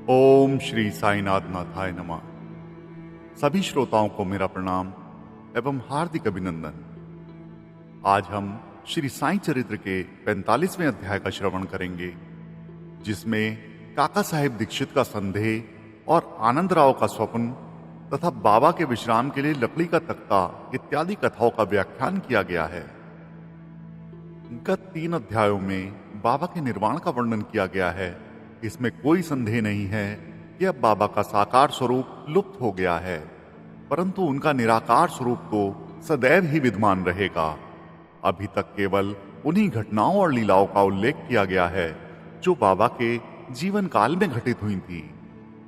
ओम श्री साईनाथ नाथाय नमः। सभी श्रोताओं को मेरा प्रणाम एवं हार्दिक अभिनंदन। आज हम श्री साईं चरित्र के 45वें अध्याय का श्रवण करेंगे, जिसमें काका साहेब दीक्षित का संदेह और आनंदराव का स्वप्न तथा बाबा के विश्राम के लिए लकड़ी का तख्ता इत्यादि कथाओं का व्याख्यान किया गया है। गत 3 अध्यायों में बाबा के निर्वाण का वर्णन किया गया है। इसमें कोई संदेह नहीं है कि अब बाबा का साकार स्वरूप लुप्त हो गया है, परंतु उनका निराकार स्वरूप तो सदैव ही विद्यमान रहेगा। अभी तक केवल उन्हीं घटनाओं और लीलाओं का उल्लेख किया गया है जो बाबा के जीवन काल में घटित हुई थी।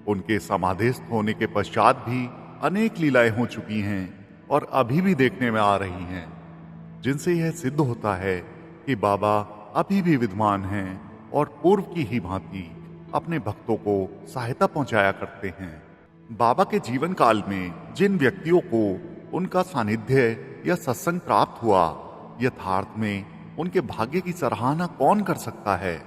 उनके समाधिस्थ होने के पश्चात भी अनेक लीलाएं हो चुकी हैं और अभी भी देखने में आ रही हैं, जिनसे यह सिद्ध होता है कि बाबा अभी भी विद्यमान हैं और पूर्व की ही भांति अपने भक्तों को सहायता पहुंचाया करते हैं। बाबा के जीवन काल में जिन व्यक्तियों को उनका सानिध्य या सत्संग प्राप्त हुआ, यथार्थ में उनके भाग्य की सराहना कौन कर सकता है।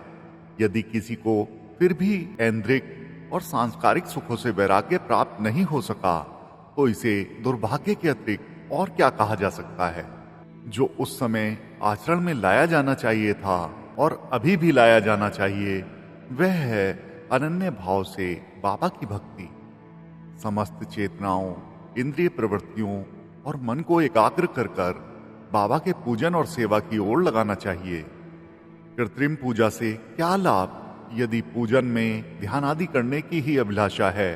यदि किसी को फिर भी ऐन्द्रिक और सांस्कारिक सुखों से वैराग्य प्राप्त नहीं हो सका, तो इसे दुर्भाग्य के अतिरिक्त और क्या कहा जा सकता है। जो उस समय आचरण में लाया जाना चाहिए था और अभी भी लाया जाना चाहिए, वह है अनन्य भाव से बाबा की भक्ति। समस्त चेतनाओं, इंद्रिय प्रवृत्तियों और मन को एकाग्र कर कर बाबा के पूजन और सेवा की ओर लगाना चाहिए। कृत्रिम पूजा से क्या लाभ। यदि पूजन में ध्यान आदि करने की ही अभिलाषा है,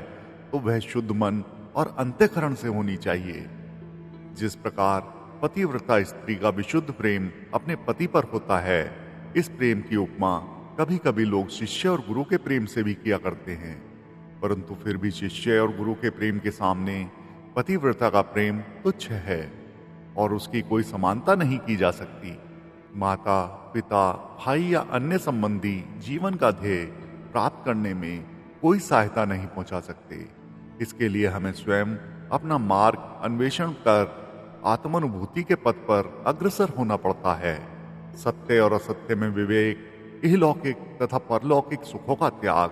तो वह शुद्ध मन और अंतःकरण से होनी चाहिए। जिस प्रकार पतिव्रता स्त्री का विशुद्ध प्रेम अपने पति पर होता है, इस प्रेम की उपमा कभी कभी लोग शिष्य और गुरु के प्रेम से भी किया करते हैं, परंतु फिर भी शिष्य और गुरु के प्रेम के सामने पतिव्रता का प्रेम तुच्छ है और उसकी कोई समानता नहीं की जा सकती। माता, पिता, भाई या अन्य संबंधी जीवन का ध्येय प्राप्त करने में कोई सहायता नहीं पहुंचा सकते। इसके लिए हमें स्वयं अपना मार्ग अन्वेषण कर आत्मानुभूति के पथ पर अग्रसर होना पड़ता है। सत्य और असत्य में विवेक, इहलौकिक तथा परलौकिक सुखों का त्याग,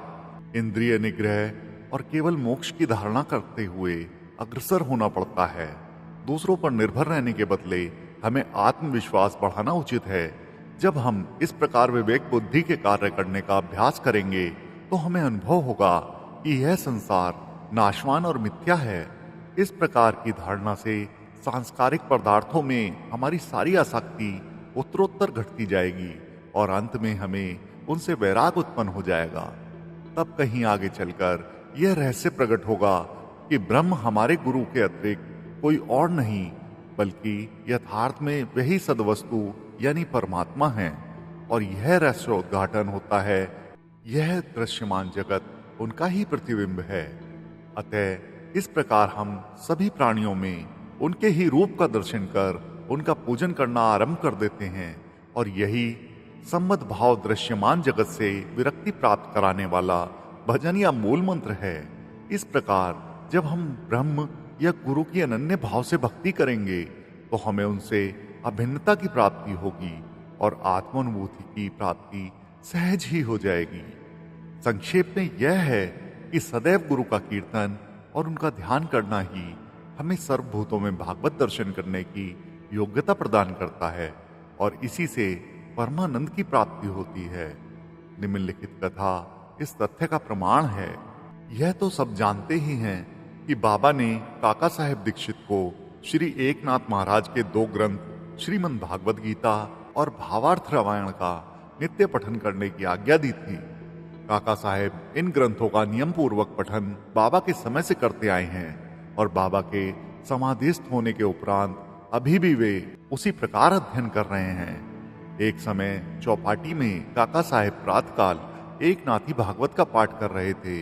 इंद्रिय निग्रह और केवल मोक्ष की धारणा करते हुए अग्रसर होना पड़ता है। दूसरों पर निर्भर रहने के बदले हमें आत्मविश्वास बढ़ाना उचित है। जब हम इस प्रकार विवेक बुद्धि के कार्य करने का अभ्यास करेंगे, तो हमें अनुभव होगा कि यह संसार नाशवान और मिथ्या है। इस प्रकार की धारणा से सांस्कारिक पदार्थों में हमारी सारी आसक्ति उत्तरोत्तर घटती जाएगी और अंत में हमें उनसे वैराग उत्पन्न हो जाएगा। तब कहीं आगे चलकर यह रहस्य प्रकट होगा कि ब्रह्म हमारे गुरु के अतिरिक्त कोई और नहीं, बल्कि यथार्थ में वही सदवस्तु यानी परमात्मा है, और यह रहस्योद्घाटन होता है। यह दृश्यमान जगत उनका ही प्रतिबिंब है। अतः इस प्रकार हम सभी प्राणियों में उनके ही रूप का दर्शन कर उनका पूजन करना आरंभ कर देते हैं, और यही सम्मत भाव दृश्यमान जगत से विरक्ति प्राप्त कराने वाला भजन या मूल मंत्र है। इस प्रकार जब हम ब्रह्म या गुरु की अनन्य भाव से भक्ति करेंगे, तो हमें उनसे अभिन्नता की प्राप्ति होगी और आत्मानुभूति की प्राप्ति सहज ही हो जाएगी। संक्षेप में यह है कि सदैव गुरु का कीर्तन और उनका ध्यान करना ही हमें सर्वभूतों में भागवत दर्शन करने की योग्यता प्रदान करता है, और इसी से परमानंद की प्राप्ति होती है। निम्नलिखित कथा इस तथ्य का प्रमाण है। यह तो सब जानते ही हैं कि बाबा ने काका साहेब दीक्षित को श्री एकनाथ महाराज के 2 ग्रंथ श्रीमद् भागवत गीता और भावार्थ रामायण का नित्य पठन करने की आज्ञा दी थी। काका साहेब इन ग्रंथों का नियम पूर्वक पठन बाबा के समय से करते आए हैं, और बाबा के समाधिस्थ होने के उपरांत अभी भी वे उसी प्रकार अध्ययन कर रहे हैं। एक समय चौपाटी में काका साहेब प्रातःकाल एक नाथी भागवत का पाठ कर रहे थे।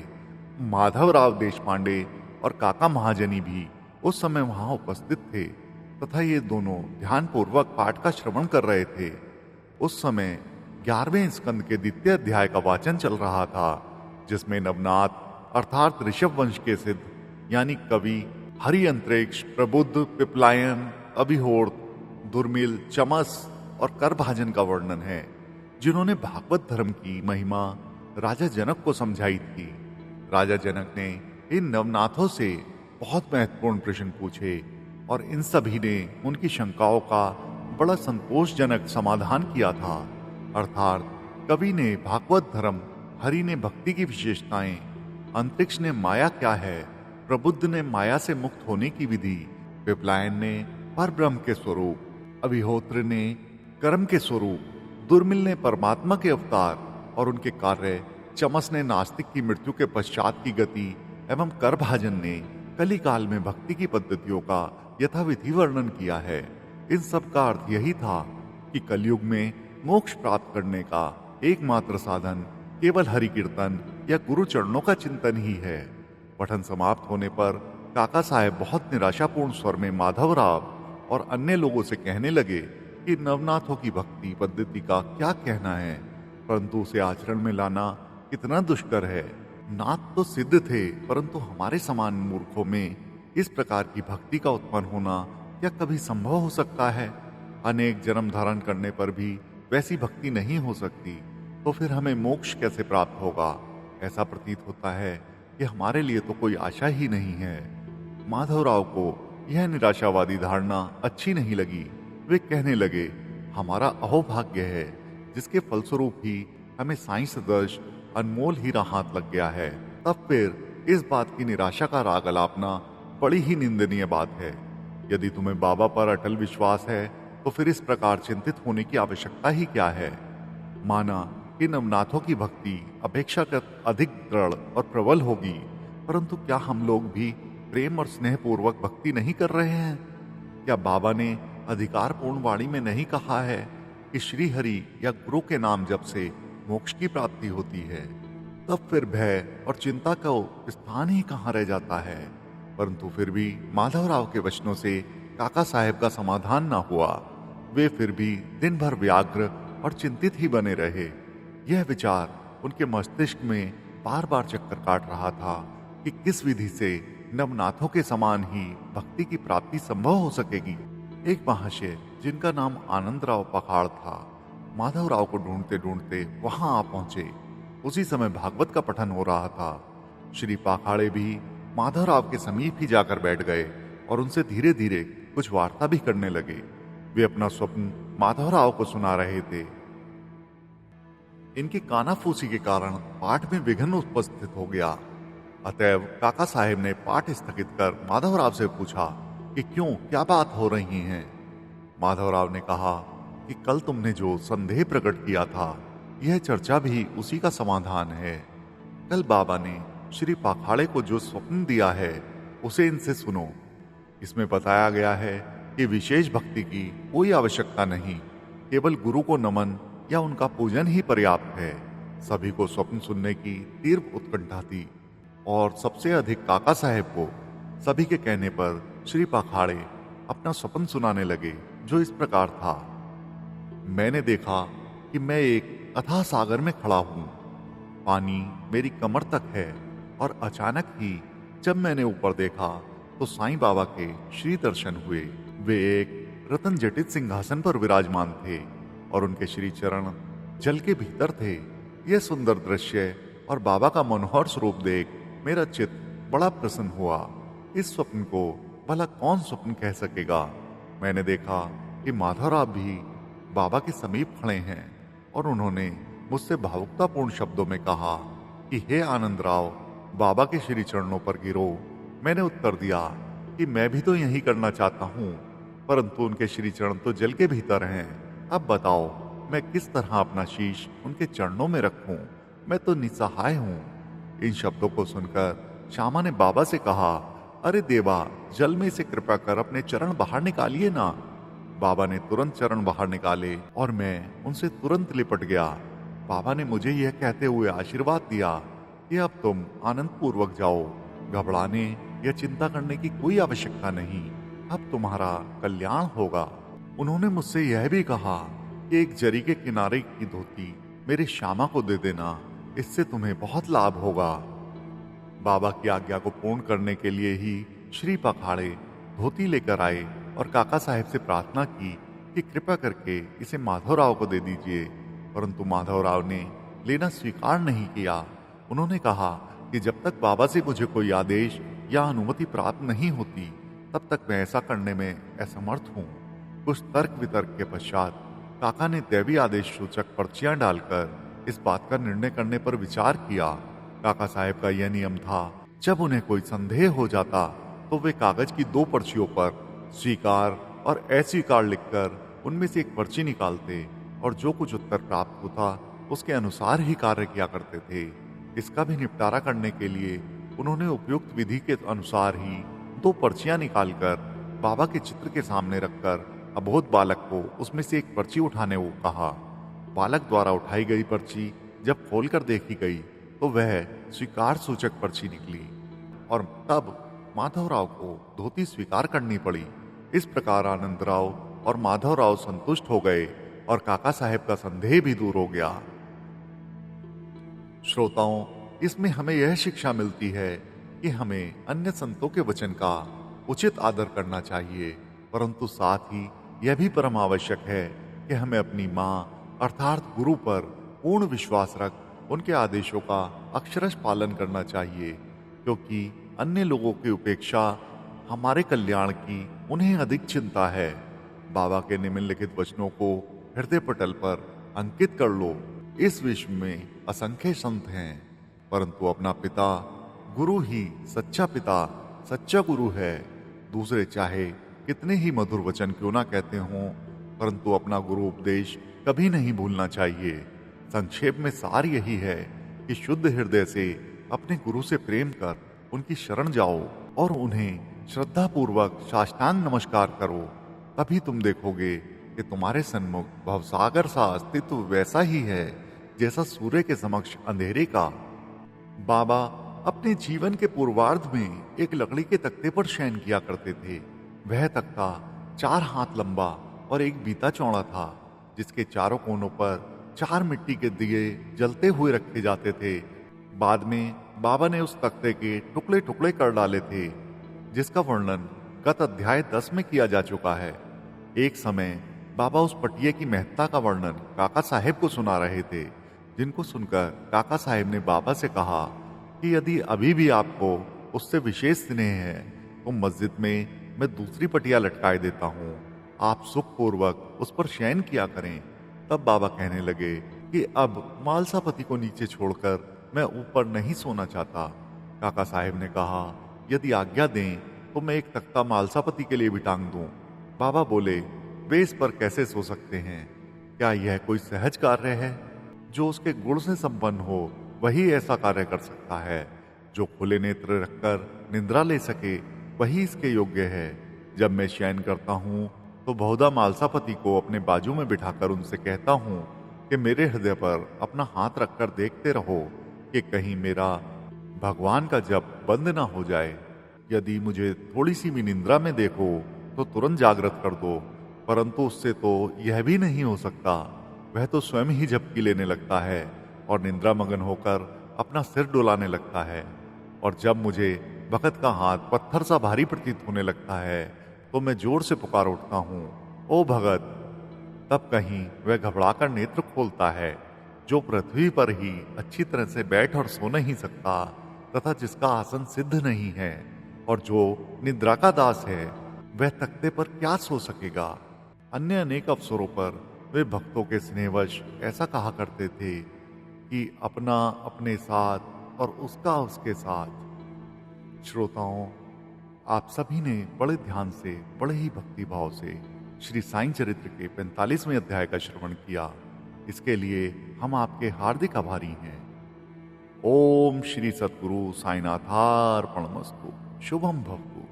माधवराव देशपांडे और काका महाजनी भी उस समय वहां उपस्थित थे तथा ये दोनों ध्यानपूर्वक पाठ का श्रवण कर रहे थे। उस समय 11वें स्कंद के 2 अध्याय का वाचन चल रहा था, जिसमें नवनाथ अर्थात ऋषभ वंश के सिद्ध यानी कवि हरि अंतरिक्ष, प्रबुद्ध, पिपलायन, अभिहोर्त, दुर्मिल, चमस और करभाजन का वर्णन है, जिन्होंने भागवत धर्म की महिमा राजा जनक को समझाई थी। राजा जनक ने इन नवनाथों से बहुत महत्वपूर्ण प्रश्न पूछे और इन सभी ने उनकी शंकाओं का बड़ा संतोषजनक समाधान किया था। अर्थात कवि ने भागवत धर्म, हरि ने भक्ति की विशेषताएं, अंतरिक्ष ने माया क्या है, प्रबुद्ध ने माया से मुक्त होने की विधि, पिपलायन ने पर ब्रह्म के स्वरूप, अभिहोत्र ने कर्म के स्वरूप, दुर्मिल ने परमात्मा के अवतार और उनके कार्य, चमस ने नास्तिक की मृत्यु के पश्चात की गति एवं करभाजन ने कली काल में भक्ति की पद्धतियों का यथाविधि वर्णन किया है। इन सब का अर्थ यही था कि कलयुग में मोक्ष प्राप्त करने का एकमात्र साधन केवल हरि कीर्तन या गुरु चरणों का चिंतन ही है। पठन समाप्त होने पर काका साहेब बहुत निराशापूर्ण स्वर में माधवराव और अन्य लोगों से कहने लगे कि नवनाथों की भक्ति पद्धति का क्या कहना है, परंतु उसे आचरण में लाना कितना दुष्कर है। नाथ तो सिद्ध थे, परंतु हमारे समान मूर्खों में इस प्रकार की भक्ति का उत्पन्न होना क्या कभी संभव हो सकता है? अनेक जन्म धारण करने पर भी वैसी भक्ति नहीं हो सकती, तो फिर हमें मोक्ष कैसे प्राप्त होगा? ऐसा प्रतीत होता है कि हमारे लिए तो कोई आशा ही नहीं है। माधवराव को यह निराशावादी धारणा अच्छी नहीं लगी। वे कहने लगे, हमारा अहोभाग्य है जिसके फलस्वरूप ही हमें साईं सदृश अनमोल हीरा हाथ लग गया है। तब फिर इस बात की निराशा का राग अलापना बड़ी ही निंदनीय बात है। यदि तुम्हें बाबा पर अटल विश्वास है तो फिर इस प्रकार चिंतित होने की आवश्यकता ही क्या है? माना कि नवनाथों की भक्ति अपेक्षाकृत अधिक दृढ़ और प्रबल होगी, परंतु क्या हम लोग भी प्रेम और स्नेहपूर्वक भक्ति नहीं कर रहे हैं? क्या बाबा ने अधिकारपूर्ण वाणी में नहीं कहा है कि श्री हरि या गुरु के नाम जप से मोक्ष की प्राप्ति होती है? तब फिर भय और चिंता का स्थान ही कहाँ रह जाता है? परंतु फिर भी माधवराव के वचनों से काका साहेब का समाधान ना हुआ। वे फिर भी दिन भर व्याग्र और चिंतित ही बने रहे। यह विचार उनके मस्तिष्क में बार बार चक्कर काट रहा था कि किस विधि से नवनाथों के समान ही भक्ति की प्राप्ति संभव हो सकेगी। एक महाशय जिनका नाम आनंदराव पखाड़ था, माधवराव को ढूंढते ढूंढते वहां आ पहुंचे। उसी समय भागवत का पठन हो रहा था। श्री पाखाड़े भी माधवराव के समीप ही जाकर बैठ गए और उनसे धीरे धीरे कुछ वार्ता भी करने लगे। वे अपना स्वप्न माधवराव को सुना रहे थे। इनकी कानाफूसी के कारण पाठ में विघ्न उपस्थित हो गया। अतएव काका साहेब ने पाठ स्थगित कर माधवराव से पूछा कि क्यों, क्या बात हो रही है? माधवराव ने कहा कि कल तुमने जो संदेह प्रकट किया था, यह चर्चा भी उसी का समाधान है। कल बाबा ने श्री पाखाड़े को जो स्वप्न दिया है उसे इनसे सुनो। इसमें बताया गया है कि विशेष भक्ति की कोई आवश्यकता नहीं, केवल गुरु को नमन या उनका पूजन ही पर्याप्त है। सभी को स्वप्न सुनने की तीव्र उत्कंठा थी और सबसे अधिक काका साहेब को। सभी के कहने पर श्री पाखाड़े अपना स्वप्न सुनाने लगे, जो इस प्रकार था। मैंने देखा कि मैं एक अथाह सागर में खड़ा हूं। पानी मेरी कमर तक है और अचानक ही जब मैंने ऊपर देखा तो साईं बाबा के श्री दर्शन हुए। वे एक रतन जटित सिंहासन पर विराजमान थे और उनके श्री चरण जल के भीतर थे। यह सुंदर दृश्य और बाबा का मनोहर स्वरूप देख मेरा चित्त बड़ा प्रसन्न हुआ। इस स्वप्न को भला कौन स्वप्न कह सकेगा? मैंने देखा कि माधवराव भी बाबा के समीप खड़े हैं और उन्होंने मुझसे भावुकतापूर्ण शब्दों में कहा कि हे आनंदराव, बाबा के श्री चरणों पर गिरो। मैंने उत्तर दिया कि मैं भी तो यही करना चाहता हूँ, परंतु उनके श्री चरण तो जल के भीतर हैं। अब बताओ मैं किस तरह अपना शीश उनके चरणों में रखूं? मैं तो निसहाय हूँ। इन शब्दों को सुनकर श्यामा ने बाबा से कहा, अरे देवा, जल में से कृपा कर अपने चरण बाहर निकालिए ना। बाबा ने तुरंत चरण बाहर निकाले और मैं उनसे तुरंत लिपट गया। बाबा ने मुझे यह कहते हुए आशीर्वाद दिया कि अब तुम आनंद पूर्वक जाओ, घबराने या चिंता करने की कोई आवश्यकता नहीं, अब तुम्हारा कल्याण होगा। उन्होंने मुझसे यह भी कहा कि एक जरी के किनारे की धोती मेरे श्यामा को दे देना, इससे तुम्हें बहुत लाभ होगा। बाबा की आज्ञा को पूर्ण करने के लिए ही श्री पखाड़े धोती लेकर आए और काका साहेब से प्रार्थना की कि कृपा करके इसे माधवराव को दे दीजिए, परंतु माधवराव ने लेना स्वीकार नहीं किया। उन्होंने कहा कि जब तक बाबा से मुझे कोई आदेश या अनुमति प्राप्त नहीं होती तब तक मैं ऐसा करने में असमर्थ हूँ। कुछ तर्क वितर्क के पश्चात काका ने दैवी आदेश सूचक पर्चियां डालकर इस बात का निर्णय करने पर विचार किया। काका साहब का यह नियम था, जब उन्हें कोई संदेह हो जाता तो वे कागज की 2 पर्चियों पर स्वीकार और अस्वीकार लिखकर उनमें से एक पर्ची निकालते और जो कुछ उत्तर प्राप्त होता उसके अनुसार ही कार्य किया करते थे। इसका भी निपटारा करने के लिए उन्होंने उपयुक्त विधि के अनुसार ही 2 पर्चियां निकालकर बाबा के चित्र के सामने रखकर अबोध बालक को उसमें से एक पर्ची उठाने को कहा। बालक द्वारा उठाई गई पर्ची जब खोलकर देखी गई तो वह स्वीकार सूचक पर्ची निकली और तब माधवराव को धोती स्वीकार करनी पड़ी। इस प्रकार आनंदराव और माधवराव संतुष्ट हो गए और काका साहब का संदेह भी दूर हो गया। श्रोताओं, इसमें हमें यह शिक्षा मिलती है कि हमें अन्य संतों के वचन का उचित आदर करना चाहिए, परंतु साथ ही यह भी परम आवश्यक है कि हमें अपनी माँ अर्थात गुरु पर पूर्ण विश्वास रख उनके आदेशों का अक्षरश पालन करना चाहिए, क्योंकि अन्य लोगों की उपेक्षा हमारे कल्याण की उन्हें अधिक चिंता है। बाबा के निम्नलिखित वचनों को हृदय पटल पर अंकित कर लो। इस विश्व में असंख्य संत हैं, परंतु अपना पिता गुरु ही सच्चा पिता, सच्चा गुरु है। दूसरे चाहे कितने ही मधुर वचन क्यों ना कहते हों, परंतु अपना गुरु उपदेश कभी नहीं भूलना चाहिए। संक्षेप में सार यही है कि शुद्ध हृदय से अपने गुरु से प्रेम कर उनकी शरण जाओ और उन्हें श्रद्धा पूर्वक साष्टांग नमस्कार करो। तभी तुम देखोगे कि तुम्हारे सन्मुख भवसागर सा अस्तित्व वैसा ही है जैसा सूर्य के समक्ष अंधेरे का। बाबा अपने जीवन के पूर्वार्ध में एक लकड़ी के तख्ते पर शयन किया करते थे। वह तख्ता 4 हाथ लंबा और 1 बीता चौड़ा था, जिसके चारों कोनों पर 4 मिट्टी के दिए जलते हुए रखे जाते थे। बाद में बाबा ने उस तख्ते के टुकड़े टुकड़े कर डाले थे, जिसका वर्णन गत अध्याय 10 में किया जा चुका है। एक समय बाबा उस पटिये की महत्ता का वर्णन काका साहब को सुना रहे थे, जिनको सुनकर काका साहब ने बाबा से कहा कि यदि अभी भी आपको उससे विशेष स्नेह है तो मस्जिद में मैं दूसरी पटिया लटकाए देता हूँ, आप सुखपूर्वक उस पर शयन किया करें। तब बाबा कहने लगे कि अब मालसापति को नीचे छोड़कर मैं ऊपर नहीं सोना चाहता। काका साहब ने कहा, यदि आज्ञा दें तो मैं एक तख्ता मालसापति के लिए भी टांग दूं। बाबा बोले, वे इस पर कैसे सो सकते हैं? क्या यह कोई सहज कार्य है? जो उसके गुण से संपन्न हो वही ऐसा कार्य कर सकता है। जो खुले नेत्र रखकर निद्रा ले सके वही इसके योग्य है। जब मैं शयन करता हूँ तो बहुधा मालसापति को अपने बाजू में बिठाकर उनसे कहता हूँ कि मेरे हृदय पर अपना हाथ रखकर देखते रहो कि कहीं मेरा भगवान का जप बंद ना हो जाए। यदि मुझे थोड़ी सी भी निंद्रा में देखो तो तुरंत जागृत कर दो, परंतु उससे तो यह भी नहीं हो सकता। वह तो स्वयं ही झपकी लेने लगता है और निंद्रा मगन होकर अपना सिर डुलाने लगता है, और जब मुझे भगत का हाथ पत्थर सा भारी प्रतीत होने लगता है तो मैं जोर से पुकार उठता हूँ, ओ भगत। तब कहीं वह घबराकर नेत्र खोलता है, जो पृथ्वी पर ही अच्छी तरह से बैठ और सो नहीं सकता तथा जिसका आसन सिद्ध नहीं है, और जो निद्रा का दास है वह तख्ते पर क्या सो सकेगा। अन्य अनेक अवसरों पर वे भक्तों के स्नेहवश ऐसा कहा करते थे कि अपना अपने साथ और उसका उसके साथ। श्रोताओं, आप सभी ने बड़े ध्यान से, बड़े ही भक्ति भाव से श्री साईं चरित्र के 45वें अध्याय का श्रवण किया। इसके लिए हम आपके हार्दिक आभारी हैं। ओम श्री सद्गुरु साईनाथार्पणमस्तु। शुभम भवतु।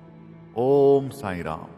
ओम साई राम।